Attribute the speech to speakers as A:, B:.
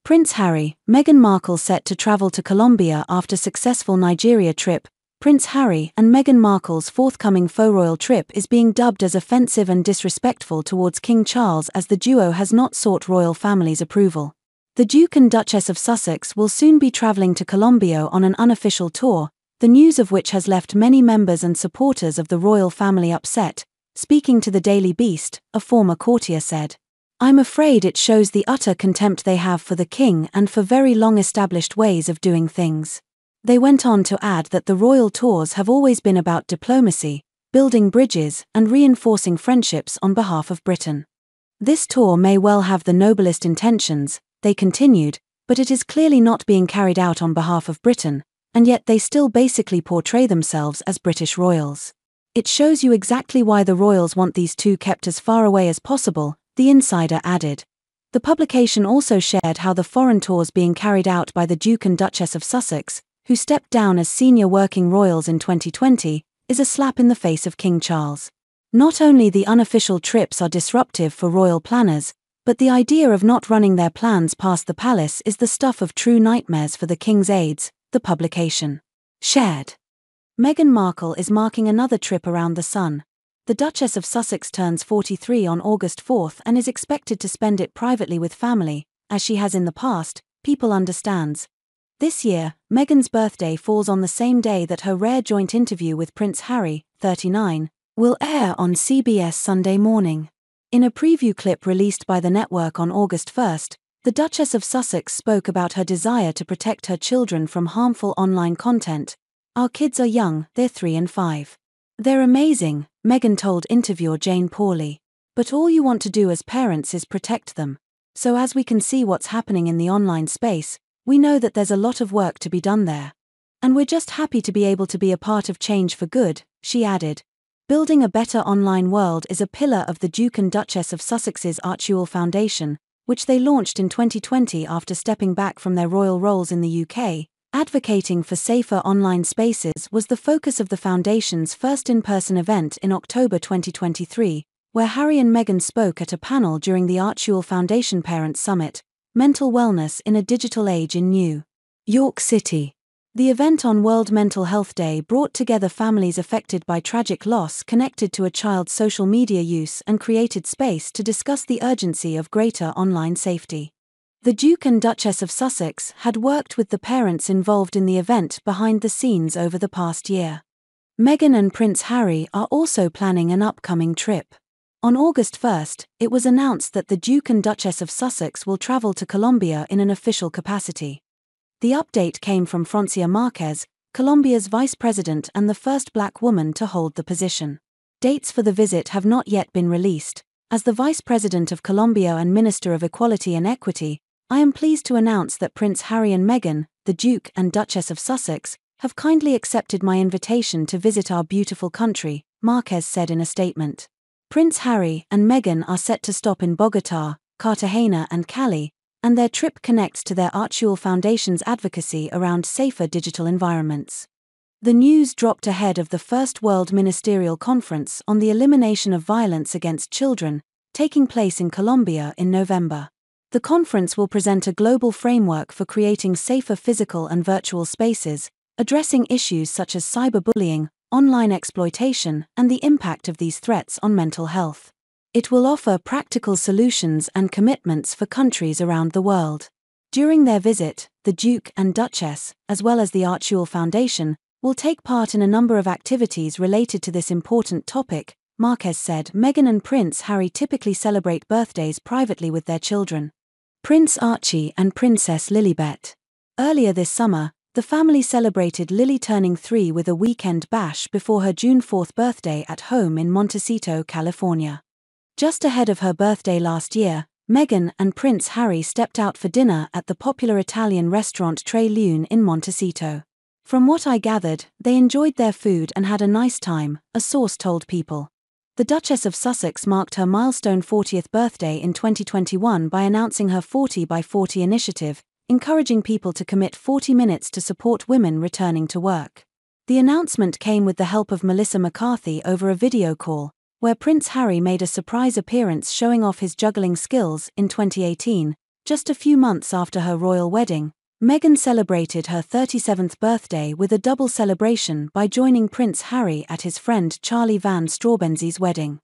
A: Prince Harry, Meghan Markle set to travel to Colombia after successful Nigeria trip. Prince Harry and Meghan Markle's forthcoming faux-royal trip is being dubbed as offensive and disrespectful towards King Charles, as the duo has not sought royal family's approval. The Duke and Duchess of Sussex will soon be travelling to Colombia on an unofficial tour, the news of which has left many members and supporters of the royal family upset. Speaking to the Daily Beast, a former courtier said, "I'm afraid it shows the utter contempt they have for the king and for very long-established ways of doing things." They went on to add that the royal tours have always been about diplomacy, building bridges, and reinforcing friendships on behalf of Britain. "This tour may well have the noblest intentions," they continued, "but it is clearly not being carried out on behalf of Britain, and yet they still basically portray themselves as British royals. It shows you exactly why the royals want these two kept as far away as possible," the insider added. The publication also shared how the foreign tours being carried out by the Duke and Duchess of Sussex, who stepped down as senior working royals in 2020, is a slap in the face of King Charles. Not only the unofficial trips are disruptive for royal planners, but the idea of not running their plans past the palace is the stuff of true nightmares for the king's aides, the publication shared. Meghan Markle is marking another trip around the sun. The Duchess of Sussex turns 43 on August 4 and is expected to spend it privately with family, as she has in the past, People understands. This year, Meghan's birthday falls on the same day that her rare joint interview with Prince Harry, 39, will air on CBS Sunday morning. In a preview clip released by the network on August 1, the Duchess of Sussex spoke about her desire to protect her children from harmful online content. "Our kids are young, they're 3 and 5. They're amazing," Meghan told interviewer Jane Pauley. "But all you want to do as parents is protect them. So as we can see what's happening in the online space, we know that there's a lot of work to be done there. And we're just happy to be able to be a part of change for good," she added. Building a better online world is a pillar of the Duke and Duchess of Sussex's Archewell Foundation, which they launched in 2020 after stepping back from their royal roles in the UK. Advocating for safer online spaces was the focus of the foundation's first in-person event in October 2023, where Harry and Meghan spoke at a panel during the Archewell Foundation Parents Summit, Mental Wellness in a Digital Age in New York City. The event on World Mental Health Day brought together families affected by tragic loss connected to a child's social media use and created space to discuss the urgency of greater online safety. The Duke and Duchess of Sussex had worked with the parents involved in the event behind the scenes over the past year. Meghan and Prince Harry are also planning an upcoming trip. On August 1, it was announced that the Duke and Duchess of Sussex will travel to Colombia in an official capacity. The update came from Francia Marquez, Colombia's vice president and the first black woman to hold the position. Dates for the visit have not yet been released. As the vice president of Colombia and Minister of Equality and Equity, I am pleased to announce that Prince Harry and Meghan, the Duke and Duchess of Sussex, have kindly accepted my invitation to visit our beautiful country, Marquez said in a statement. Prince Harry and Meghan are set to stop in Bogotá, Cartagena and Cali, and their trip connects to their Archewell Foundation's advocacy around safer digital environments. The news dropped ahead of the First World Ministerial Conference on the Elimination of Violence Against Children, taking place in Colombia in November. The conference will present a global framework for creating safer physical and virtual spaces, addressing issues such as cyberbullying, online exploitation, and the impact of these threats on mental health. It will offer practical solutions and commitments for countries around the world. During their visit, the Duke and Duchess, as well as the Archewell Foundation, will take part in a number of activities related to this important topic, Marquez said. Meghan and Prince Harry typically celebrate birthdays privately with their children, Prince Archie and Princess Lilibet. Earlier this summer, the family celebrated Lily turning 3 with a weekend bash before her June 4 birthday at home in Montecito, California. Just ahead of her birthday last year, Meghan and Prince Harry stepped out for dinner at the popular Italian restaurant Tre Lune in Montecito. "From what I gathered, they enjoyed their food and had a nice time," a source told People. The Duchess of Sussex marked her milestone 40th birthday in 2021 by announcing her 40 by 40 initiative, encouraging people to commit 40 minutes to support women returning to work. The announcement came with the help of Melissa McCarthy over a video call, where Prince Harry made a surprise appearance showing off his juggling skills. In 2018, Just a few months after her royal wedding, Meghan celebrated her 37th birthday with a double celebration by joining Prince Harry at his friend Charlie Van Straubenzie's wedding.